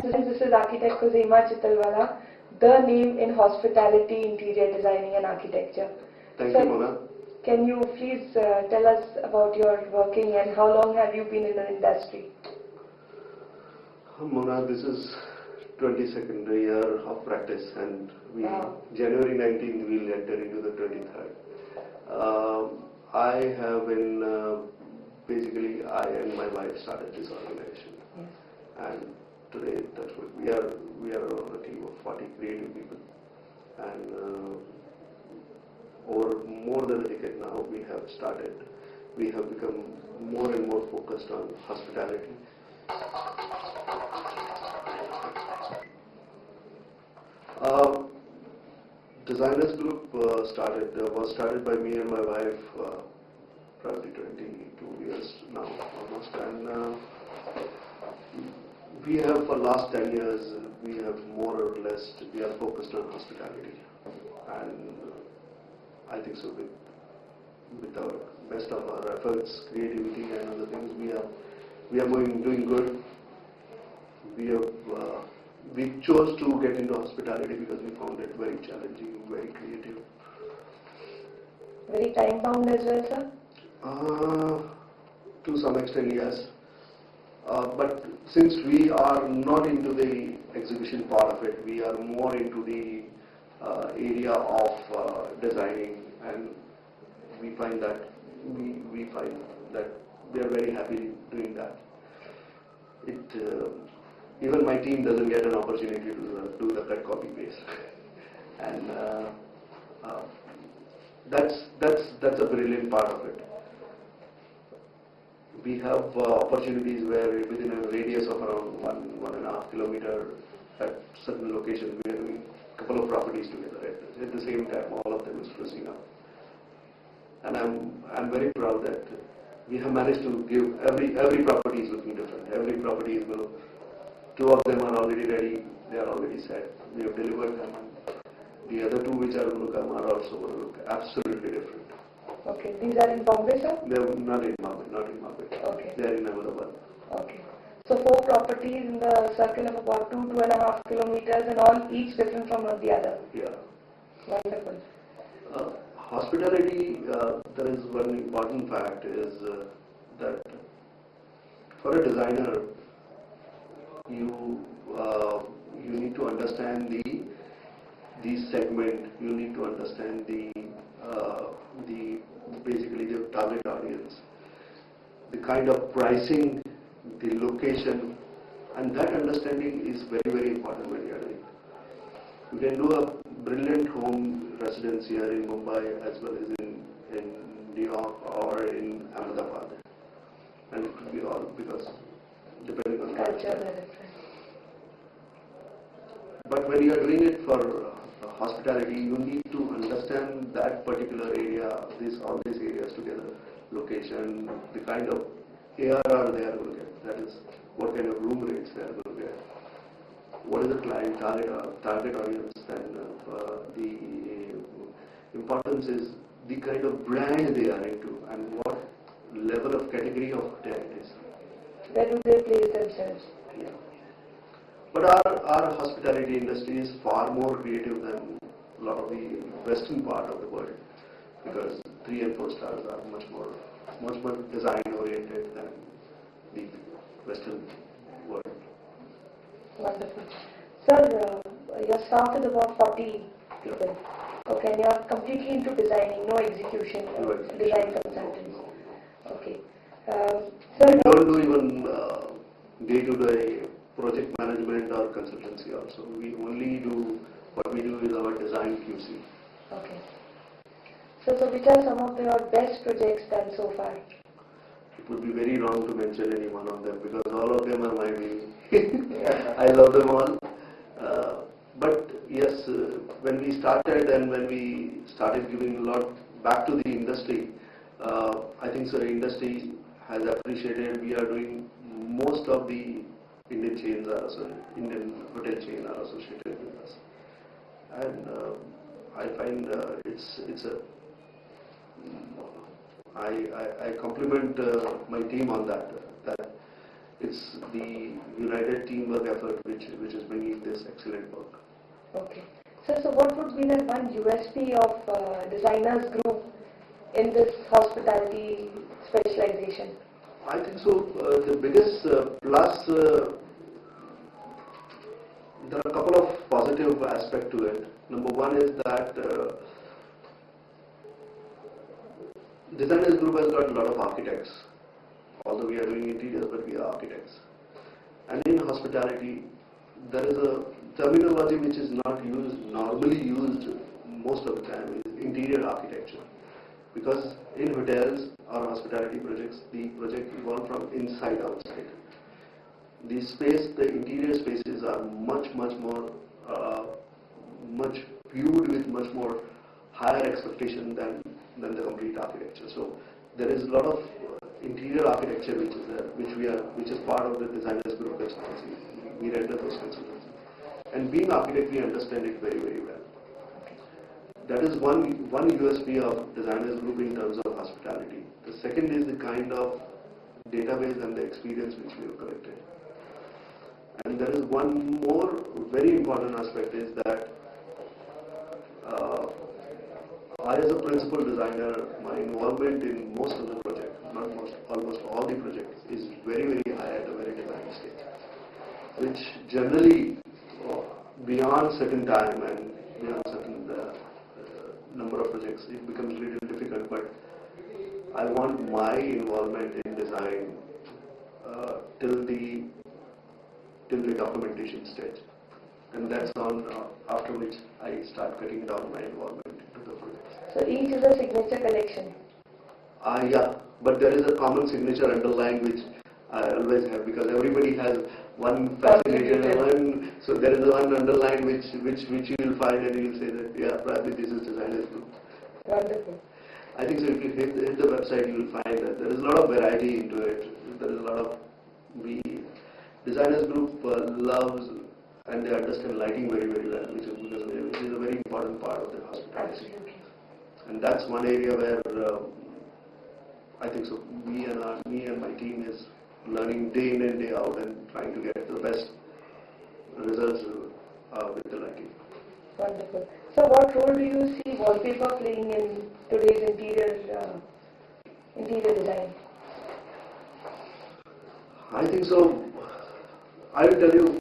This is architect Khozema Chitalwala, the name in hospitality, interior designing and architecture. Thank you, Mona. Can you please tell us about your working and how long have you been in the industry? Mona, this is 22nd year of practice, and January 19th we will enter into the 23rd. I have been basically I and my wife started this organization, and today we are a team of 40 creative people, and over more than a decade now we have become more and more focused on hospitality. Designers Group was started by me and my wife probably 22 years now almost, and we have for last 10 years we have more or less we are focused on hospitality, and I think so with our best of our efforts, creativity and other things, we are doing good. We chose to get into hospitality because we found it very challenging, very creative. Very time bound as well, sir? To some extent, yes. But since we are not into the exhibition part of it, we are more into the area of designing, and we find that we are very happy doing that. Even my team doesn't get an opportunity to do the cut copy paste, and that's a brilliant part of it. We have opportunities where within a radius of around 1.5 kilometers at certain locations we are doing a couple of properties together at the same time. All of them is closing up, and I'm very proud that we have managed to give every property is looking different. Every property is well. 2 of them are already ready, they are already set, we have delivered them, and the other 2 which are going to come are also going to look absolutely different. Okay, these are in Bombay, sir? They are not in Bombay. Okay. They are in Ahmedabad. Okay. So 4 properties in the circle of about 2.5 kilometers, and all each different from the other. Yeah. Wonderful. Hospitality, there is one important fact is that for a designer, you need to understand the segment. You need to understand basically the target audience, the kind of pricing, the location, and that understanding is very important when you are doing. You can do a brilliant home residence here in Mumbai as well as in New York or in Ahmedabad, and it could be all because depending on culture. But when you are doing it for hospitality, you need to understand that particular area, all these areas together, location, the kind of ARR they are going to get, that is, what kind of room rates they are going to get, what is the client target audience, and the importance is the kind of brand they are into and what level of category of hotel it is. Where do they place themselves? Yeah. But our hospitality industry is far more creative than a lot of the western part of the world, because 3 and 4 stars are much more design oriented than the western world. Wonderful. Sir, your staff is about 40 people. Okay, and you are completely into designing, no execution, design consultants. Okay. Sir, we don't do even day-to-day project management or consultancy also. We only do, what we do is our design QC. Okay. So which are some of your best projects done so far? It would be very wrong to mention any one of them because all of them are my baby. I love them all. But yes, when we started and when we started giving a lot back to the industry, I think so the industry has appreciated. We are doing most of the Indian hotel chains are associated with us, and I find I compliment my team on that It's the united teamwork effort which is bringing this excellent work. Okay. So what would be the one USP of designers group in this hospitality specialization? I think so. The biggest plus, there are a couple of positive aspects to it. Number one is that designers group has got a lot of architects. Although we are doing interiors, but we are architects. And in hospitality, there is a terminology which is not normally used most of the time, is interior architecture. Because in hotels or hospitality projects, the project evolve from inside outside. The space, the interior spaces are much more, much viewed with much more higher expectation than the complete architecture. So there is a lot of interior architecture which is there, which is part of the designers group responsibility. We render those consultancy. And being architect, we understand it very well. That is one USP of designers group in terms of hospitality. The second is the kind of database and the experience which we have collected. And there is one more very important aspect is that I as a principal designer, my involvement in most of the project, not most, almost all the projects, is very high at a very design stage, which generally beyond certain time and beyond certain number of projects, it becomes a little difficult, but I want my involvement in design till the documentation stage, and that's on after which I start cutting down my involvement into the projects. So each is a signature collection. Yeah, but there is a common signature underlying which I always have, because everybody has one fascination, so there is one underline which you will find and you will say that, yeah, probably this is designers group. Wonderful. I think so. If you hit the website, you will find that there is a lot of variety into it. There is a lot of designers group loves and they understand lighting very well, which is a very important part of the hospitality. Absolutely. And that's one area where I think so. Me and my team is learning day in and day out and trying to get the best results with the lighting. Wonderful. So what role do you see wallpaper playing in today's interior design? I think so. I will tell you,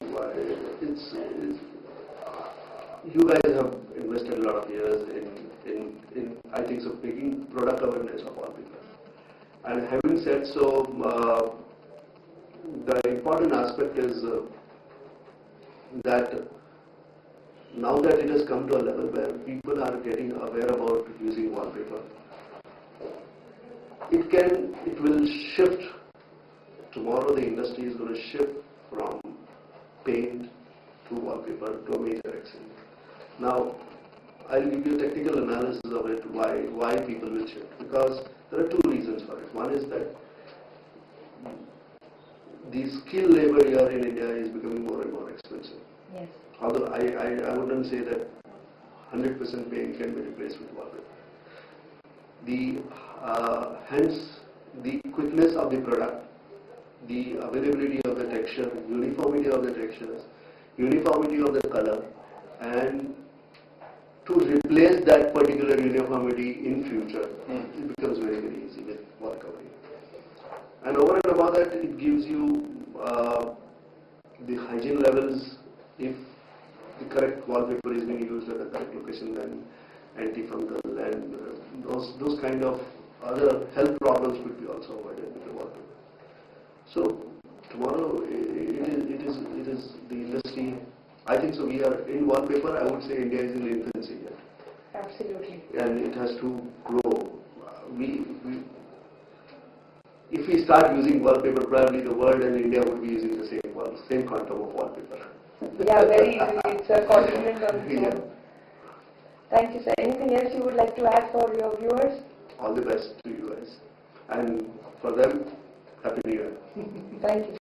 you guys have invested a lot of years in I think so, making product awareness of wallpaper. And having said so, the important aspect is that now that it has come to a level where people are getting aware about using wallpaper, it will shift. Tomorrow the industry is going to shift from paint to wallpaper to a major extent. Now, I'll give you a technical analysis of it, why people will shift. Because there are two reasons for it. One is that the skilled labor here in India is becoming more and more expensive. Yes. Although I wouldn't say that 100% paint can be replaced with wallpaper. Hence, the quickness of the product, the availability of the texture, uniformity of the textures, uniformity of the color, and to replace that particular uniformity in future, it becomes very easy with wall covering. And over and above that, it gives you the hygiene levels. If the correct wallpaper is being used at the correct location, then antifungal and those kind of other health problems could be also avoided with the wallpaper. So tomorrow it is the industry. I think so. We are in wallpaper. I would say India is in the infancy yet. Absolutely. And it has to grow. If we start using wallpaper, probably the world and India would be using the same quantum of wallpaper. Yeah, very easily. It's a continent on its own. Yeah. Thank you, sir. Anything else you would like to add for your viewers? All the best to you guys. And for them, Happy New Year. Thank you.